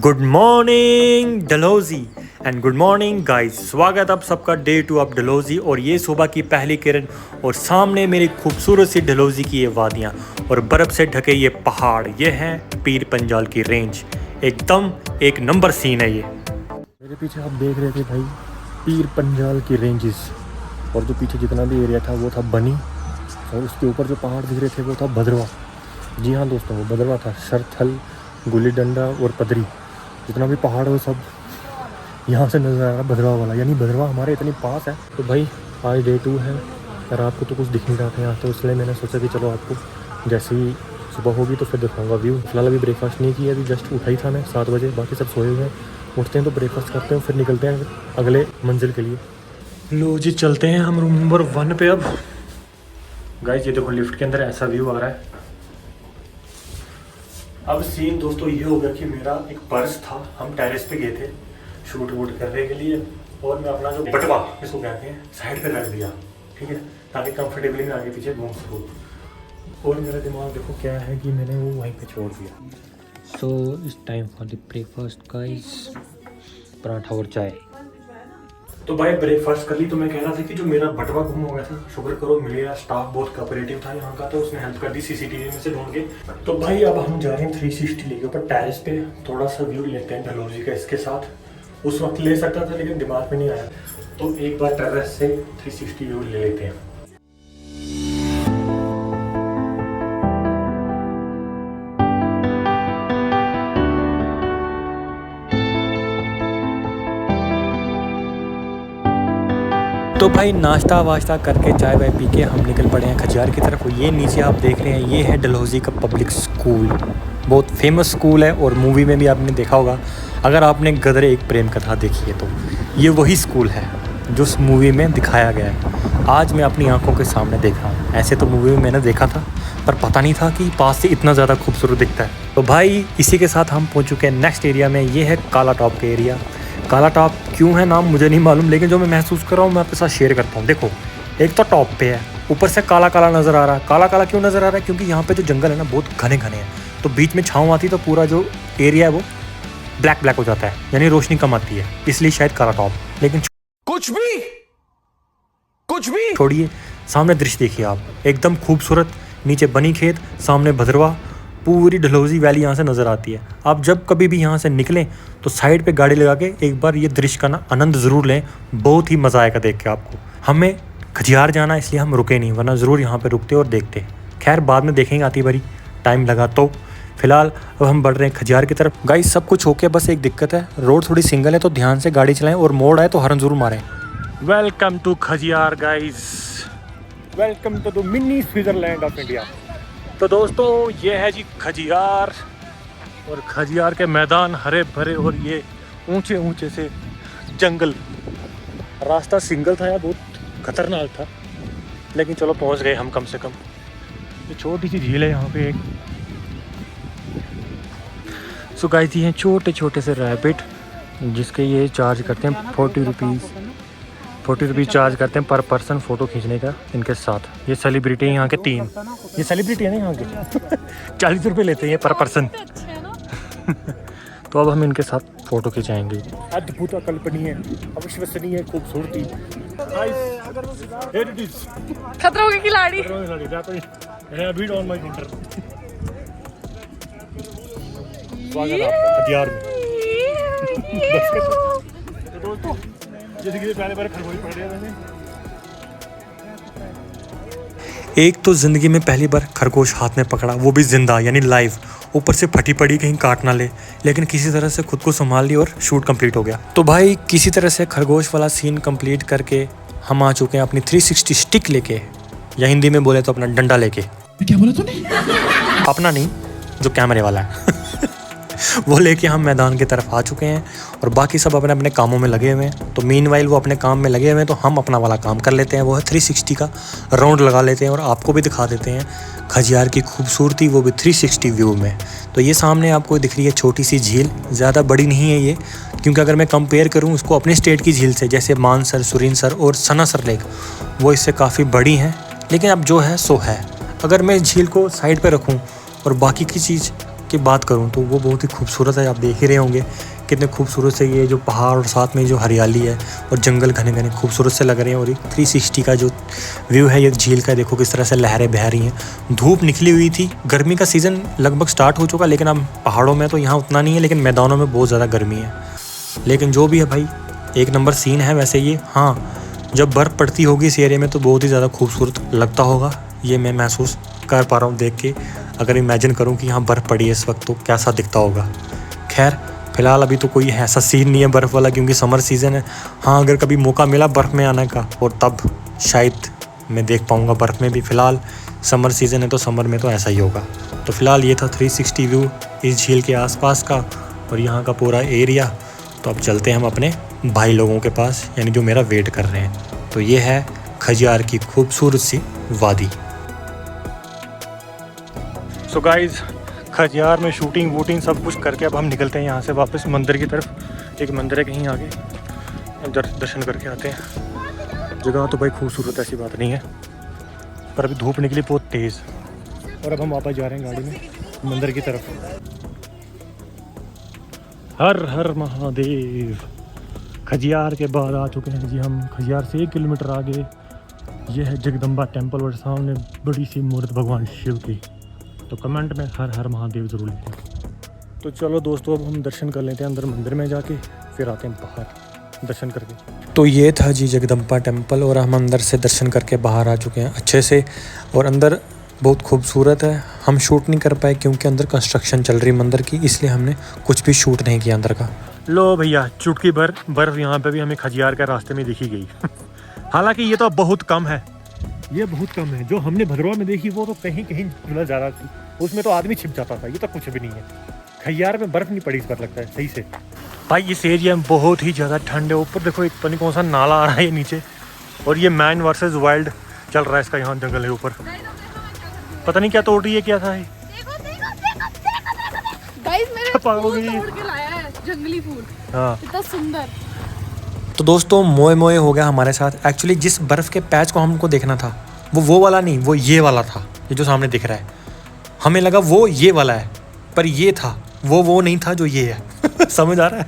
Good morning Dalhousie and good morning guys. स्वागत आप सबका डे 2 ऑफ डलहौजी। और ये सुबह की पहली किरण और सामने मेरी खूबसूरत सी डलहौजी की ये वादियाँ और बर्फ़ से ढके ये पहाड़, ये हैं पीर पंजाल की रेंज। एकदम एक नंबर सीन है ये। मेरे पीछे आप देख रहे थे भाई पीर पंजाल की रेंजेस, और जो पीछे जितना भी एरिया था वो था बनी, और उसके ऊपर जो पहाड़ दिख रहे थे वो था भद्रवा। जी हाँ दोस्तों, वो भद्रवा था। सरथल, गुल्ली डंडा और पदरी, जितना भी पहाड़ है वो सब यहाँ से नज़र आ रहा है भद्रवा वाला, यानी भद्रवा हमारे इतनी पास है। तो भाई आज डे 2 है और आपको तो कुछ दिख नहीं रहा था यहाँ, तो इसलिए मैंने सोचा कि चलो आपको जैसे ही सुबह होगी तो फिर दिखाऊंगा व्यू। फिलहाल अभी ब्रेकफास्ट नहीं किया, अभी जस्ट उठा ही था मैं 7 बजे, बाकी सब सोए हुए हैं। उठते हैं तो ब्रेकफास्ट करते हैं, फिर निकलते हैं अगले मंजिल के लिए। लो जी चलते हैं हम रूम नंबर 1 पे। अब गाइस ये देखो लिफ्ट के अंदर ऐसा व्यू आ रहा है। अब सीन दोस्तों ये होगा कि मेरा एक पर्स था, हम टेरेस पे गए थे शूट वूट करने के लिए, और मैं अपना जो बटवा इसको कहते हैं साइड पे रख दिया, ठीक है, ताकि कंफर्टेबली मैं आगे पीछे घूम सकूँ। और मेरा दिमाग देखो क्या है कि मैंने वो वहीं पे छोड़ दिया। So it's time for the breakfast guys, paratha और चाय। तो भाई ब्रेकफास्ट कर ली। तो मैं कह रहा था कि जो मेरा बटवा गुम हो गया था, शुक्र करो मेरा स्टाफ बहुत कोऑपरेटिव था यहाँ का, तो उसने हेल्प कर दी सीसीटीवी में से ढूंढ के। तो भाई अब हम जा रहे हैं 360 लेके ऊपर टेरेस पे, थोड़ा सा व्यू लेते हैं डलहौजी का इसके साथ। उस वक्त ले सकता था लेकिन दिमाग में नहीं आया, तो एक बार टेरेस से 360 व्यू ले लेते हैं। तो भाई नाश्ता वाश्ता करके चाय वाय पी के हम निकल पड़े हैं खजियार की तरफ। ये नीचे आप देख रहे हैं ये है डलहौजी का पब्लिक स्कूल, बहुत फेमस स्कूल है और मूवी में भी आपने देखा होगा। अगर आपने गदर एक प्रेम कथा देखी है तो ये वही स्कूल है जो उस मूवी में दिखाया गया है। आज मैं अपनी आंखों के सामने देख रहा हूँ। ऐसे तो मूवी में मैंने देखा था पर पता नहीं था कि पास से इतना ज़्यादा खूबसूरत दिखता है। तो भाई इसी के साथ हम पहुँच चुके हैं नेक्स्ट एरिया में। ये है काला टॉप का एरिया। काला टॉप क्यों है नाम मुझे नहीं मालूम, लेकिन जो मैं महसूस कर रहा हूँ मैं आपके साथ शेयर करता हूँ। देखो एक तो टॉप पे है, ऊपर से काला काला नज़र आ रहा है। काला काला क्यों नज़र आ रहा है? क्योंकि यहाँ पे जो जंगल है ना बहुत घने घने हैं, तो बीच में छाँव आती है तो पूरा जो एरिया है वो ब्लैक ब्लैक हो जाता है, यानी रोशनी कम आती है, इसलिए शायद काला टॉप। लेकिन कुछ भी छोड़िए, सामने दृश्य देखिए आप, एकदम खूबसूरत। नीचे बनी खेत, सामने भद्रवा, पूरी डलहौजी वैली यहाँ से नज़र आती है। आप जब कभी भी यहाँ से निकलें तो साइड पे गाड़ी लगा के एक बार ये दृश्य का ना आनंद ज़रूर लें, बहुत ही मज़ा आएगा देख के आपको। हमें खजियार जाना इसलिए हम रुके नहीं, वरना ज़रूर यहाँ पे रुकते और देखते। खैर बाद में देखेंगे आती बारी, टाइम लगा तो। फिलहाल अब हम बढ़ रहे हैं खजियार की तरफ। गाइस सब कुछ ओके, बस एक दिक्कत है, रोड थोड़ी सिंगल है तो ध्यान से गाड़ी चलाएँ, और मोड़ आए तो हॉर्न ज़रूर मारें। Welcome to Khajjiar guys, welcome to the mini Switzerland of India. तो दोस्तों ये है जी खजियार, और खजियार के मैदान हरे भरे और ये ऊंचे ऊंचे से जंगल। रास्ता सिंगल था या बहुत खतरनाक था, लेकिन चलो पहुंच गए हम कम से कम। ये छोटी सी झील है यहाँ पे एक। सो गाइस ये हैं छोटे छोटे से रैबिट, जिसके ये चार्ज करते हैं 40 रुपीज़ चार्ज करते हैं पर पर्सन फ़ोटो खींचने का इनके साथ। ये सेलिब्रिटी हैं यहाँ के 3, ये सेलिब्रिटी है ना यहाँ के 40 रुपये लेते हैं पर पर्सन। तो अब हम इनके साथ फ़ोटो खिंचाएंगे। अद्भुत अकल्पनीय, अविश्वसनीय खूबसूरती। खतरों के खिलाड़ी। स्वागत है आपका खजियार में। दोस्तों जैसे कि पहले बार खरगोश पकड़ लिया मैंने। एक तो ज़िंदगी में पहली बार खरगोश हाथ में पकड़ा, वो भी जिंदा यानी लाइव, ऊपर से फटी पड़ी कहीं काट ना ले, लेकिन किसी तरह से खुद को संभाल लिया और शूट कंप्लीट हो गया। तो भाई किसी तरह से खरगोश वाला सीन कंप्लीट करके हम आ चुके हैं अपनी 360 स्टिक लेके, या हिंदी में बोले तो अपना डंडा लेके। क्या बोला तूने? अपना नहीं, जो कैमरे वाला है वो लेके हम मैदान की तरफ आ चुके हैं, और बाकी सब अपने अपने कामों में लगे हुए हैं। तो मीनवाइल वो अपने काम में लगे हुए हैं, तो हम अपना वाला काम कर लेते हैं, वो है 360 का राउंड लगा लेते हैं और आपको भी दिखा देते हैं खजियार की खूबसूरती, वो भी 360 व्यू में। तो ये सामने आपको दिख रही है छोटी सी झील, ज़्यादा बड़ी नहीं है ये, क्योंकि अगर मैं कंपेयर करूँ उसको अपने स्टेट की झील से, जैसे मानसर, सुरिनसर और सनासर लेक, वो इससे काफ़ी बड़ी हैं, लेकिन अब जो है सो है। अगर मैं झील को साइड पर रखूँ और बाकी की चीज़ की बात करूं तो वो बहुत ही खूबसूरत है। आप देख ही रहे होंगे कितने खूबसूरत से ये जो पहाड़ और साथ में जो हरियाली है और जंगल घने घने खूबसूरत से लग रहे हैं। और ये 360 का जो व्यू है ये झील का, देखो किस तरह से लहरें बह रही हैं। धूप निकली हुई थी, गर्मी का सीज़न लगभग स्टार्ट हो चुका, लेकिन अब पहाड़ों में तो यहाँ उतना नहीं है, लेकिन मैदानों में बहुत ज़्यादा गर्मी है। लेकिन जो भी है भाई, एक नंबर सीन है वैसे ये। हाँ, जब बर्फ़ पड़ती होगी इस एरिया में तो बहुत ही ज़्यादा खूबसूरत लगता होगा। ये मैं महसूस कर पा रहा हूँ देख के। अगर इमेजिन करूँ कि यहाँ बर्फ़ पड़ी है इस वक्त तो कैसा दिखता होगा। खैर फ़िलहाल अभी तो कोई ऐसा सीन नहीं है बर्फ़ वाला, क्योंकि समर सीज़न है। हाँ, अगर कभी मौका मिला बर्फ़ में आने का और तब शायद मैं देख पाऊँगा बर्फ़ में भी। फ़िलहाल समर सीज़न है तो समर में तो ऐसा ही होगा। तो फ़िलहाल ये था 360 व्यू इस झील के आसपास का और यहाँ का पूरा एरिया। तो अब चलते हैं हम अपने भाई लोगों के पास, यानी जो मेरा वेट कर रहे हैं। तो ये है खजियार की खूबसूरत सी वादी। सो गाइज़, खजियार में शूटिंग वूटिंग सब कुछ करके अब हम निकलते हैं यहाँ से वापस मंदिर की तरफ। एक मंदिर है कहीं आगे, दर्शन करके आते हैं। जगह तो भाई खूबसूरत, ऐसी बात नहीं है, पर अभी धूप निकली बहुत तेज़ और अब हम वापस जा रहे हैं गाड़ी में मंदिर की तरफ। हर हर महादेव। खजियार के बाद आ चुके हैं जी हम। खजियार से 1 किलोमीटर आगे ये है जगदम्बा टेम्पल और सामने बड़ी सी मूर्ति भगवान शिव की। तो कमेंट में हर हर महादेव ज़रूर लिखें। तो चलो दोस्तों, अब हम दर्शन कर लेते हैं अंदर मंदिर में जाके, फिर आते हैं बाहर दर्शन करके। तो ये था जी जगदम्बा टेम्पल और हम अंदर से दर्शन करके बाहर आ चुके हैं अच्छे से। और अंदर बहुत खूबसूरत है। हम शूट नहीं कर पाए क्योंकि अंदर कंस्ट्रक्शन चल रही मंदिर की, इसलिए हमने कुछ भी शूट नहीं किया अंदर का। लो भैया, चुटकी भर बर्फ़ यहाँ पे भी हमें खजियार के रास्ते में दिखी गई। हालांकि ये तो बहुत कम है, ये बहुत कम है। जो हमने भद्रवा में देखी वो तो कहीं कहीं मतलब ज़्यादा थी, उसमें तो आदमी छिप जाता था। ये तो कुछ भी नहीं है। खजियार में बर्फ़ नहीं पड़ी इस बार लगता है सही से। भाई इस एरिया में बहुत ही ज़्यादा ठंड है। ऊपर देखो एक पता नहीं कौन सा नाला आ रहा है ये नीचे, और ये मैन वर्सेस वाइल्ड चल रहा है इसका। यहाँ जंगल है ऊपर, पता नहीं क्या तोड़ रही है, क्या था ये। गाइस मैंने फूल तोड़ के लाया है, जंगली फूल। हाँ, इतना सुंदर। तो दोस्तों मोए मोए हो गया हमारे साथ। एक्चुअली जिस बर्फ़ के पैच को हमको देखना था वो वाला नहीं, वो ये वाला था, ये जो सामने दिख रहा है। हमें लगा वो ये वाला है, पर ये था वो नहीं था जो ये है। समझ आ रहा है?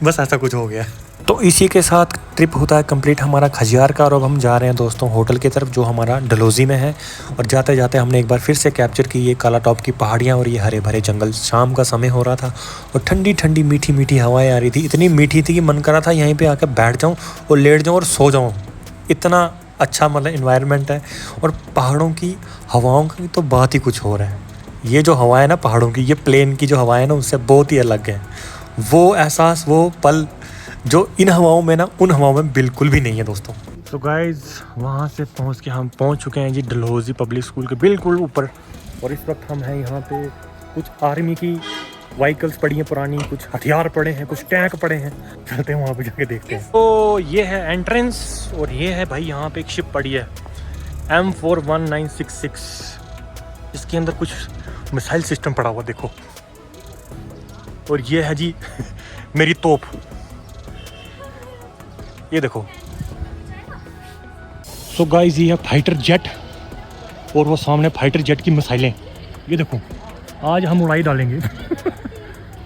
बस ऐसा कुछ हो गया। तो इसी के साथ ट्रिप होता है कंप्लीट हमारा खजियार का। और अब हम जा रहे हैं दोस्तों होटल की तरफ, जो हमारा डलहौजी में है। और जाते जाते हमने एक बार फिर से कैप्चर की ये काला टॉप की पहाड़ियाँ और ये हरे भरे जंगल। शाम का समय हो रहा था और ठंडी ठंडी मीठी मीठी हवाएं आ रही थी। इतनी मीठी थी कि मन कर रहा था यहीं पे आकर बैठ जाऊँ और लेट जाऊँ और सो जाऊँ। इतना अच्छा मतलब इन्वायरमेंट है। और पहाड़ों की हवाओं की तो बात ही कुछ हो रहा है। ये जो हवा है ना पहाड़ों की, ये प्लेन की जो हवा है ना, उससे बहुत ही अलग है। वो एहसास, वो पल जो इन हवाओं में ना उन हवाओं में बिल्कुल भी नहीं है दोस्तों। तो गाइज़, वहाँ से पहुँच के हम पहुँच चुके हैं जी डलहौजी पब्लिक स्कूल के बिल्कुल ऊपर। और इस वक्त हम हैं यहाँ पे। कुछ आर्मी की व्हीकल्स पड़ी हैं पुरानी, कुछ हथियार पड़े हैं, कुछ टैंक पड़े हैं। चलते हैं वहाँ पे जाके देखते हैं। तो ये है एंट्रेंस और ये है भाई यहाँ पे एक शिप पड़ी है M41966। इसके अंदर कुछ मिसाइल सिस्टम पड़ा हुआ देखो। और ये है जी मेरी तोप, ये देखो। सो गाइस, ये है फाइटर जेट और वो सामने फाइटर जेट की मिसाइलें। ये देखो, आज हम उड़ाई डालेंगे।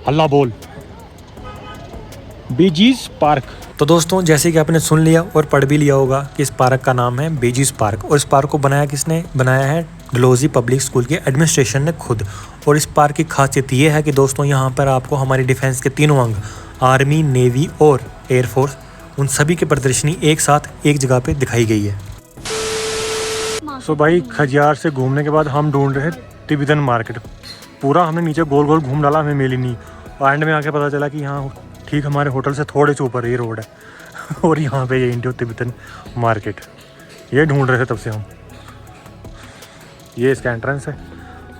हल्ला बोल। बेजीज पार्क। तो दोस्तों, जैसे कि आपने सुन लिया और पढ़ भी लिया होगा कि इस पार्क का नाम है बेजीज पार्क। और इस पार्क को बनाया किसने? बनाया है डलहौजी पब्लिक स्कूल के एडमिनिस्ट्रेशन ने खुद। और इस पार्क की खासियत ये है कि दोस्तों यहाँ पर आपको हमारी डिफेंस के तीनों अंग, आर्मी, नेवी और एयरफोर्स, उन सभी की प्रदर्शनी एक साथ एक जगह पे दिखाई गई है। सो भाई, खजियार से घूमने के बाद हम ढूंढ रहे तिब्बतन मार्केट। पूरा हमने नीचे गोल गोल घूम डाला, हमें मिली नहीं। और एंड में आके पता चला कि यहाँ ठीक हमारे होटल से थोड़े से ऊपर ये रोड है और यहाँ पे ये इंडो तिब्बतन मार्केट, ये ढूंढ रहे थे तब से हम। ये इसका एंट्रेंस है।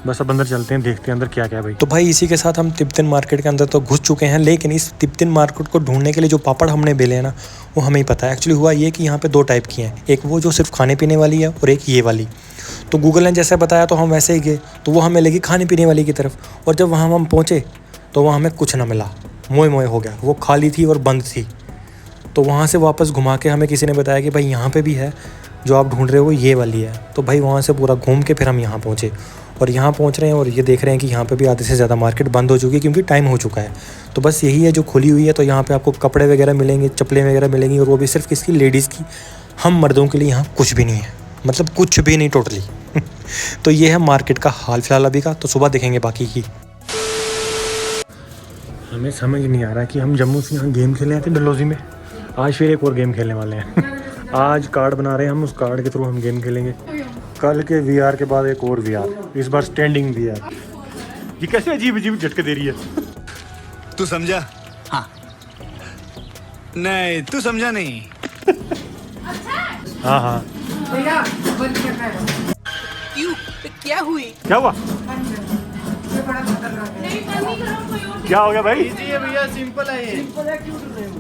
बस अब अंदर चलते हैं, देखते हैं अंदर क्या क्या है भाई। तो भाई इसी के साथ हम तिब्बतन मार्केट के अंदर तो घुस चुके हैं, लेकिन इस तिब्बतन मार्केट को ढूंढने के लिए जो पापड़ हमने बेले हैं ना, वो हमें ही पता है। एक्चुअली हुआ ये कि यहाँ पे 2 टाइप की हैं, एक वो जो सिर्फ खाने पीने वाली है और एक ये वाली। तो गूगल ने जैसे बताया तो हम वैसे ही गए, तो वो हमें लगी खाने पीने वाली की तरफ। और जब वहाँ हम पहुँचे तो वहाँ हमें कुछ ना मिला, मोए मोए हो गया। वो खाली थी और बंद थी। तो वहाँ से वापस घुमा के हमें किसी ने बताया कि भाई यहाँ पे भी है, जो आप ढूंढ रहे हो वो ये वाली है। तो भाई वहाँ से पूरा घूम के फिर हम यहाँ पहुँचे और यहाँ पहुँच रहे हैं और ये देख रहे हैं कि यहाँ पे भी आधे से ज़्यादा मार्केट बंद हो चुकी है क्योंकि टाइम हो चुका है। तो बस यही है जो खुली हुई है। तो यहाँ पे आपको कपड़े वगैरह मिलेंगे, चप्पलें वगैरह मिलेंगी, और वो भी सिर्फ किसकी, लेडीज़ की। हम मर्दों के लिए यहाँ कुछ भी नहीं है, मतलब कुछ भी नहीं टोटली। तो ये है मार्केट का हाल फिलहाल अभी का। तो सुबह देखेंगे बाकी की। हमें समझ नहीं आ रहा कि हम जम्मू से यहाँ गेम खेलने आए थे डलहौजी में, आज फिर एक और गेम खेलने वाले हैं। आज कार्ड बना रहे हैं हम, उस कार्ड के थ्रू हम गेम खेलेंगे। कल के VR के बाद एक और VR, इस बार स्टैंडिंग VR। ये कैसे अजीब अजीब झटके दे रही है। तू समझा? हाँ। नहीं, तू समझा नहीं। हाँ हाँ। भैया बंद करना है। क्यों? क्या हुई? क्या हुआ? ये बड़ा खतरनाक है। नहीं बंद नहीं करो, कोई और क्या हो गया भाई? ये भैया सिंपल है ये। सिंपल है, क्यों कर रहे हो?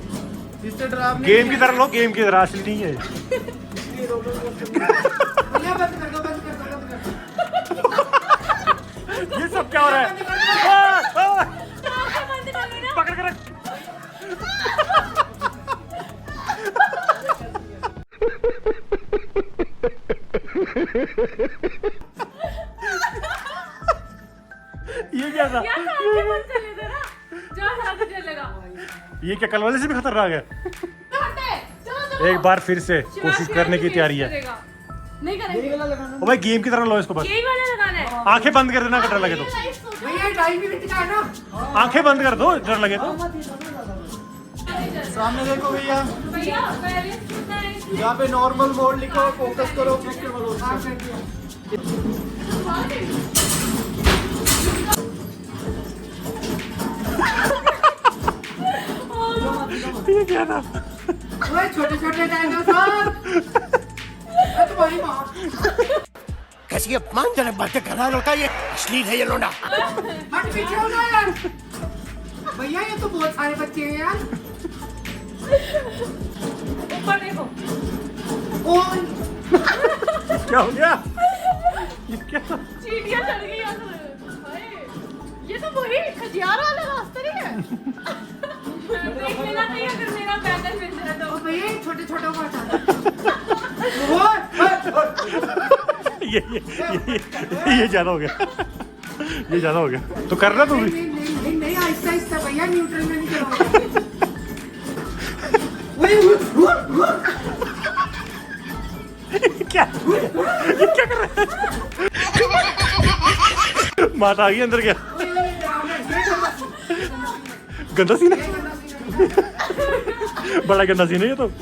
इससे डरावने गेम की तरह लो, गेम की तरह, असली नहीं है। भैया बंद कर दो, बंद कर दो, बंद कर दो। ये सब क्या हो रहा है? पकड़ कर रख। ये क्या था? ये क्या कल वाले से भी खतरनाक है? एक बार फिर से कोशिश करने की तैयारी है। नहीं करेंगे। ओ भाई गेम की तरह लो इसको, बस यही वाला लगाना है। आंखें बंद कर देना अगर डर लगे तो। भैया टाइम भी बीत गया ना। आंखें बंद कर दो डर लगे तो। सामने देखो भैया, भैया पहले कितना है? यहाँ पे नॉर्मल मोड लिखो, फोकस करो। ये क्या था? ओए छोटे छोटे डायनासोर। तो वही मार। कैसी अपमानजनक बातें कर रहा है लौटा, ये अश्लील है ये लोना। हट पीछे हो ना यार। भैया ये तो बहुत सारे बच्चे हैं यार। ऊपर देखो। कौन? क्या हो गया? ये क्या था? चींटियां चढ़ गई यार। ये तो वही खजियार वाला रास्ता नहीं है। देख लेना नहीं अगर मेरा पैदल मिल रहा तो। भैया छोटे छोटे को हटा दो। ये ज्यादा हो गया। ये ज्यादा हो गया। तो कर रहा तू भी? नहीं आहिस्ता आहिस्ता भैया, न्यूट्रल में नहीं करोगे। क्या ये क्या कर रहा है? माता आ गई अंदर, क्या गंदा सीन है? बड़ा गंदा सीन है ये तो। ये तो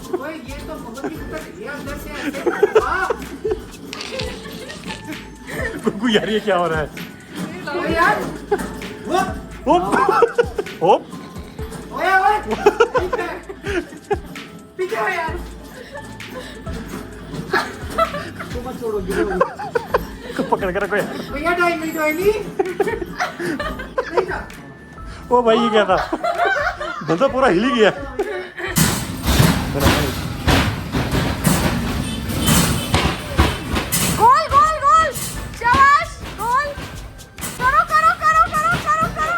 बहुत ही ऊपर है अंदर से ऐसे। कुकू यार ये क्या हो रहा है? ओए यार। ओप ओप ओए ओए। पीछे हो यार। पकड़ के रखो यार। भैया 2.5 मिनट हुए नहीं। नहीं था। ओ भाई ये क्या था? बंदा पूरा हिल ही गया। गोल गोल गोल। शाबाश गोल। करो करो करो करो करो करो।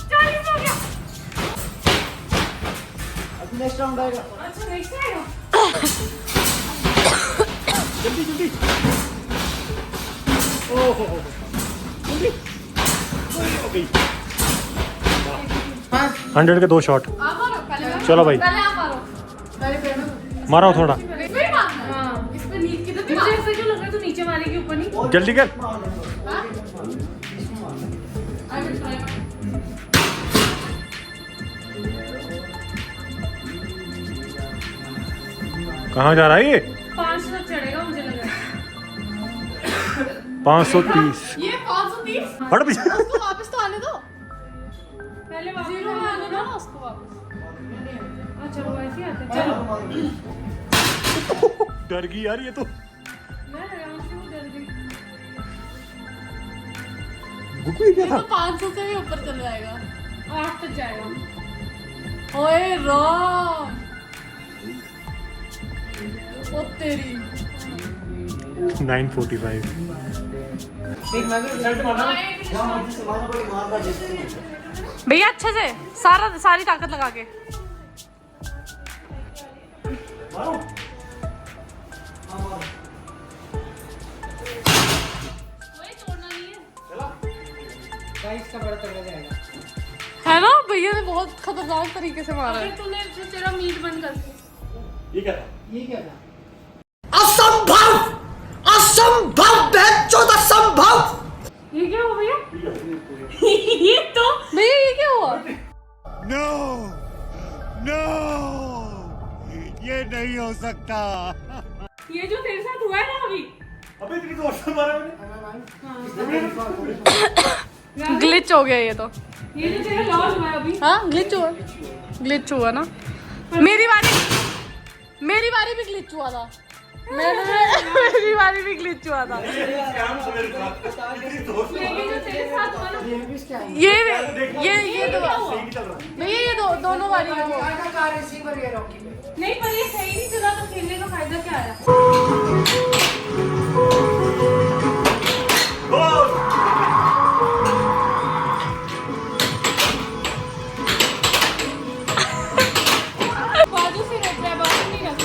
40 हो गया। अभी नेक्स्ट राउंड आएगा। अच्छा नेक्स्ट आएगा। जल्दी जल्दी। ओहो जल्दी। हो गई। 100 के 2 शॉट। आप मारो पहले। चलो भाई पहले आप मारो। पहले पैर में। मारो थोड़ा। इस पे मारना। हां इस पे नीचे किधर तुझे ऐसे क्यों लग रहा है तू नीचे मारेगी ऊपर नहीं? जल्दी कर। I will try. कहाँ जा रहा है ये? 500 तक चढ़ेगा मुझे लग रहा है। 530। ये 530। हट पीछे। उसको वापस तो आने दो। पहले वापस जीरो में आने दो ना उसको वापस। अच्छा वो ऐसे ही आता है। चलो। डर गई यार ये तो। मैं आराम से वो डर गई। गुकू ये क्या ये था? तो 500 से भी ऊपर चल जाएगा। 8 तक जाएगा। ओए राम, ओ तेरी 945। भैया अच्छे से सारी ताकत लगा के। है ना, भैया ने बहुत खतरनाक तरीके से मारा है। तूने तेरा मीट बंद कर दिया। ये क्या था? असंभव असंभव बेचौद असंभव। ये क्या हुआ भैया? ये तो भैया ये क्या हुआ? नो नो ये नहीं हो सकता। ये जो तेरे साथ हुआ है ना अभी, अबे इतनी जोर से मारा मैंने। ग्लिच हो गया ये तो। ये जो तेरा लॉस हुआ है अभी, हाँ ग्लिच हुआ ना। मेरी बारी भी ग्लिच हुआ था। मेरी बारी भी ग्लिच हुआ था। ये जो तेरे साथ हुआ ना, ये दो भैया, ये दोनों बारी में हुआ। नहीं पर ये सही नहीं चला तो खेलने का फायदा क्या है? बाजू से रोक रहा है, बाजू नहीं रख।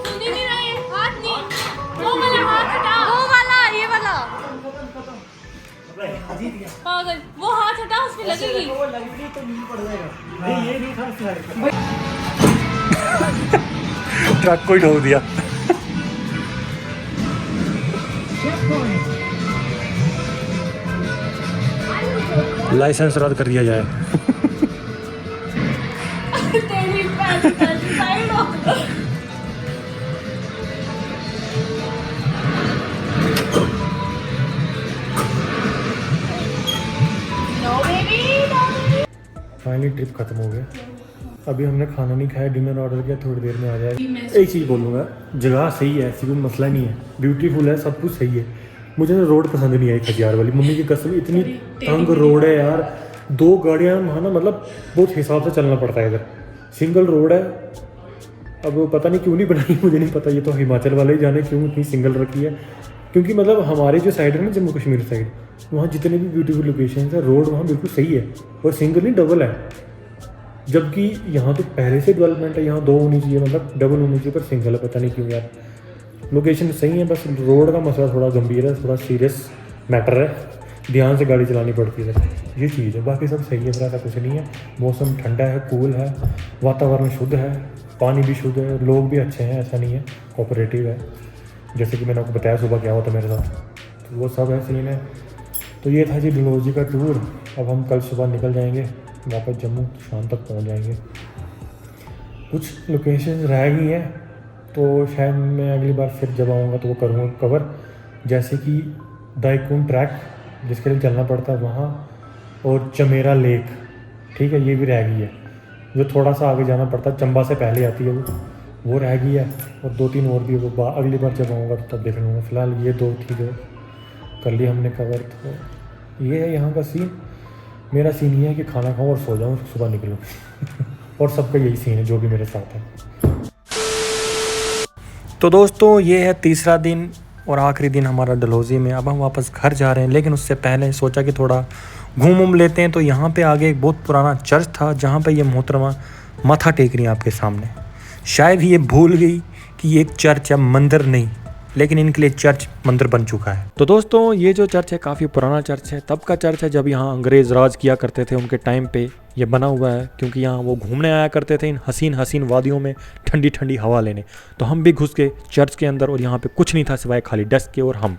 सुनी नहीं रहा है, हाथ नहीं, वो वाला हाथ हटा, वो वाला, ये वाला। पागल, वो हाथ हटा, उसमें लगेगी। नहीं ये नहीं था उसने। ट्रक को ही ठोक दिया। लाइसेंस रद्द कर दिया जाए। तेरी पैर साइड हो। फाइनली ट्रिप खत्म हो गया। अभी हमने खाना नहीं खाया, डिनर ऑर्डर किया, थोड़ी देर में आ जाएगा। एक चीज़ बोलूँगा, जगह सही है, ऐसी कोई मसला नहीं है, ब्यूटीफुल है, सब कुछ सही है। मुझे ना रोड पसंद नहीं आई खजियार वाली, मम्मी की कसम, इतनी तंग रोड है यार। 2 गाड़ियाँ वहाँ ना, मतलब बहुत हिसाब से चलना पड़ता है। इधर सिंगल रोड है। अब वो पता नहीं क्यों नहीं बनाई, मुझे नहीं पता, ये तो हिमाचल वाले ही जाने क्यों इतनी सिंगल रखी है। क्योंकि मतलब हमारे जो साइड है ना, जम्मू कश्मीर साइड, वहाँ जितने भी ब्यूटीफुल लोकेशन है, रोड वहाँ बिल्कुल सही है, और सिंगल नहीं डबल है। जबकि यहाँ तो पहले से डेवलपमेंट है, यहाँ 2 होनी चाहिए, मतलब डबल होनी चाहिए, पर सिंगल है, पता नहीं क्यों यार। लोकेशन सही है, बस रोड का मसला थोड़ा गंभीर है, थोड़ा सीरियस मैटर है, ध्यान से गाड़ी चलानी पड़ती है, ये चीज़ है। बाकी सब सही है, फिर ऐसा कुछ नहीं है। मौसम ठंडा है, कूल है, वातावरण शुद्ध है, पानी भी शुद्ध है, लोग भी अच्छे हैं, ऐसा नहीं है, कोऑपरेटिव है। जैसे कि मैंने आपको बताया सुबह क्या हुआ था मेरे साथ, तो वो सब है, सीन है। तो ये था जी डलहौजी का टूर। अब हम कल सुबह निकल जाएंगे वापस जम्मू, शाम तक पहुंच जाएंगे। कुछ लोकेशन रह गई हैं, तो शायद मैं अगली बार फिर जब आऊँगा तो वो करूँगा कवर। जैसे कि दाइकुन ट्रैक, जिसके लिए चलना पड़ता है वहाँ, और चमेरा लेक, ठीक है, ये भी रह गई है, जो थोड़ा सा आगे जाना पड़ता है, चंबा से पहले आती है वो रह गई है। और 2-3 और भी, वो अगली बार जब आऊँगा तो तब देख लूँगा। फ़िलहाल ये 2 थी जो कर ली हमने कवर। तो ये है यहाँ का सीन। मेरा सीन ये है कि खाना खाऊँ और सो जाऊँ, सुबह निकलूँ। और सबका यही सीन है जो भी मेरे साथ है। तो दोस्तों ये है तीसरा दिन और आखिरी दिन हमारा डलहौजी में। अब हम वापस घर जा रहे हैं, लेकिन उससे पहले सोचा कि थोड़ा घूम लेते हैं। तो यहाँ पे आगे एक बहुत पुराना चर्च था, जहाँ पे ये मोहतरमा माथा टेक रही है आपके सामने। शायद ये भूल गई कि ये एक चर्च है, मंदिर नहीं, लेकिन इनके लिए चर्च मंदिर बन चुका है। तो दोस्तों ये जो चर्च है काफ़ी पुराना चर्च है, तब का चर्च है जब यहाँ अंग्रेज़ राज किया करते थे, उनके टाइम पे ये बना हुआ है। क्योंकि यहाँ वो घूमने आया करते थे इन हसीन हसीन वादियों में, ठंडी ठंडी हवा लेने। तो हम भी घुस के चर्च के अंदर, और यहाँ पे कुछ नहीं था सिवाय खाली डेस्क के। और हम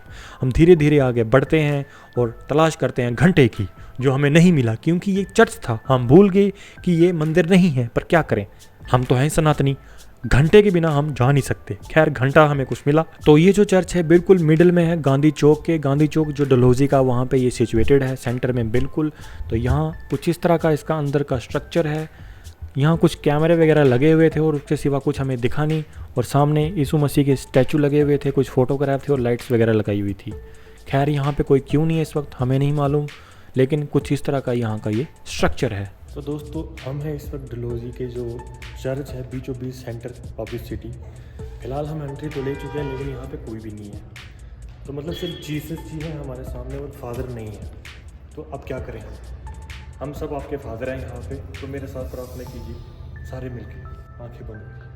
धीरे धीरे आगे बढ़ते हैं और तलाश करते हैं घंटे की, जो हमें नहीं मिला, क्योंकि ये चर्च था। हम भूल गए कि ये मंदिर नहीं है, पर क्या करें, हम तो हैं सनातनी, घंटे के बिना हम जा नहीं सकते। खैर घंटा हमें कुछ मिला। तो ये जो चर्च है बिल्कुल मिडिल में है, गांधी चौक के। गांधी चौक जो डलहौजी का, वहाँ पे ये सिचुएटेड है, सेंटर में बिल्कुल। तो यहाँ कुछ इस तरह का इसका अंदर का स्ट्रक्चर है। यहाँ कुछ कैमरे वगैरह लगे हुए थे, और उसके सिवा कुछ हमें दिखा नहीं। और सामने यीशु मसीह के स्टैचू लगे हुए थे, कुछ फोटोग्राफ थे, और लाइट्स वगैरह लगाई हुई थी। खैर यहाँ पे कोई क्यों नहीं है इस वक्त हमें नहीं मालूम, लेकिन कुछ इस तरह का यहाँ का ये स्ट्रक्चर है। तो दोस्तों हम हैं इस वक्त डलहौजी के जो चर्च है, बीचों बीच सेंटर ऑफ द सिटी। फ़िलहाल हम एंट्री तो ले चुके हैं लेकिन यहाँ पे कोई भी नहीं है। तो मतलब सिर्फ जीसस जी हैं हमारे सामने और फादर नहीं है। तो अब क्या करें हम सब आपके फादर हैं यहाँ पे। तो मेरे साथ प्रार्थना कीजिए सारे मिलके, आंखें बंद करिए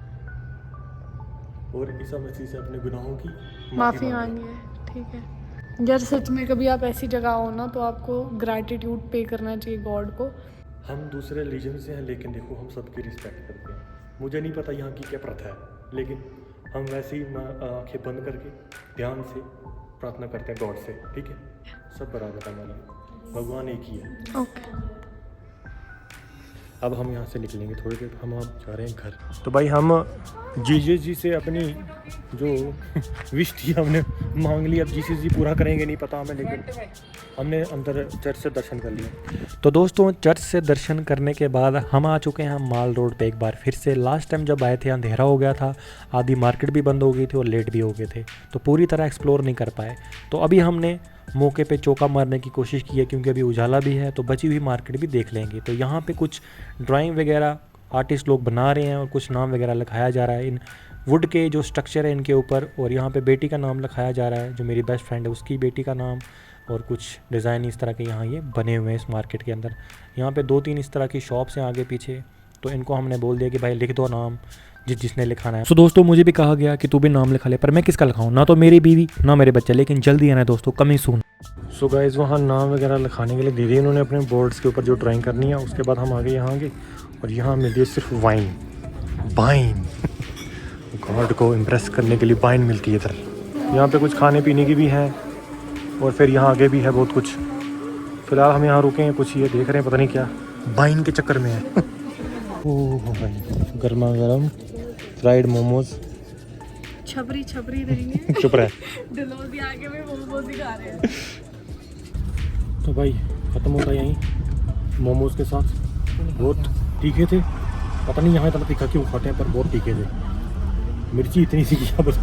और ईसा मसीह से अपने गुनाहों की माफ़ी मांगिए, ठीक है। यार सच में कभी आप ऐसी जगह हो ना तो आपको ग्रैटिट्यूड पे करना चाहिए गॉड को। हम दूसरे रिलीजन से हैं लेकिन देखो हम सबकी रिस्पेक्ट करते हैं। मुझे नहीं पता यहाँ की क्या प्रथा है लेकिन हम वैसे ही आंखें बंद करके ध्यान से प्रार्थना करते हैं गॉड से, ठीक है। सब बराबर है, हमारा भगवान एक ही है। ओके अब हम यहाँ से निकलेंगे थोड़ी देर, हम अब जा रहे हैं घर। तो भाई हम जीसस जी से अपनी जो विश थी हमने मांग ली। अब जीसस जी पूरा करेंगे नहीं पता हमें, लेकिन हमने अंदर चर्च से दर्शन कर लिए। तो दोस्तों चर्च से दर्शन करने के बाद हम आ चुके हैं माल रोड पे एक बार फिर से। लास्ट टाइम जब आए थे अंधेरा हो गया था, आधी मार्केट भी बंद हो गई थी और लेट भी हो गए थे, तो पूरी तरह एक्सप्लोर नहीं कर पाए। तो अभी हमने मौके पे चौका मारने की कोशिश की है क्योंकि अभी उजाला भी है, तो बची हुई मार्केट भी देख लेंगे। तो यहाँ पे कुछ ड्राइंग वगैरह आर्टिस्ट लोग बना रहे हैं और कुछ नाम वगैरह लिखाया जा रहा है इन वुड के जो स्ट्रक्चर है इनके ऊपर। और यहाँ पे बेटी का नाम लिखाया जा रहा है, जो मेरी बेस्ट फ्रेंड है उसकी बेटी का नाम। और कुछ डिज़ाइन इस तरह के यहाँ ये बने हुए हैं इस मार्केट के अंदर। यहाँ पे 2-3 इस तरह की शॉप्स हैं आगे पीछे। तो इनको हमने बोल दिया कि भाई लिख दो नाम जिसने लिखाना है। सो दोस्तों मुझे भी कहा गया कि तू भी नाम लिखा ले, पर मैं किसका लिखाऊं, ना तो मेरी बीवी ना मेरे बच्चे। लेकिन जल्दी आना है दोस्तों, कमिंग सून। सो गाइस वहाँ नाम वगैरह लिखाने के लिए दे दी उन्होंने अपने बोर्ड्स के ऊपर जो ड्राइंग करनी है। उसके बाद हम आगे यहाँ आगे और यहाँ मिलती है सिर्फ वाइन। गॉड को इम्प्रेस करने के लिए वाइन मिलती है इधर। यहाँ पे कुछ खाने पीने की भी है और फिर यहाँ आगे भी है बहुत कुछ। फिलहाल हम यहाँ रुके हैं, कुछ ये देख रहे हैं, पता नहीं क्या वाइन के चक्कर में है। ओह भाई गर्मा गर्म फ्राइड मोमोज। छबरी देंगे। चुप रहे। डलहौजी आके में मोमोज ही खा रहे हैं। तो भाई ख़त्म होता यहीं मोमोज के साथ। बहुत तीखे थे, पता नहीं यहाँ इतना तीखा क्यों खाते हैं, पर बहुत तीखे थे। मिर्ची इतनी सी किया बस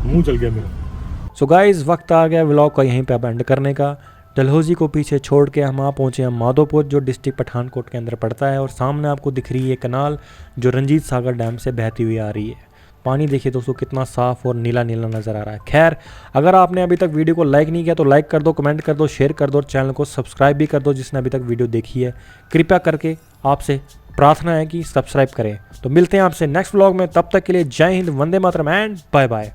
मुँह जल गया मेरा। सो गाइस वक्त आ गया व्लॉग का यहीं पे अब एंड करने का। डलहौजी को पीछे छोड़ के हम आ पहुँचे हैं माधोपुर, जो डिस्ट्रिक्ट पठानकोट के अंदर पड़ता है। और सामने आपको दिख रही है कनाल जो रंजीत सागर डैम से बहती हुई आ रही है। पानी देखिए दोस्तों कितना साफ़ और नीला नीला नज़र आ रहा है। खैर अगर आपने अभी तक वीडियो को लाइक नहीं किया तो लाइक कर दो, कमेंट कर दो, शेयर कर दो और चैनल को सब्सक्राइब भी कर दो। जिसने अभी तक वीडियो देखी है कृपया करके आपसे प्रार्थना है कि सब्सक्राइब करें। तो मिलते हैं आपसे नेक्स्ट व्लॉग में, तब तक के लिए जय Hind, Vande Mataram and bye bye.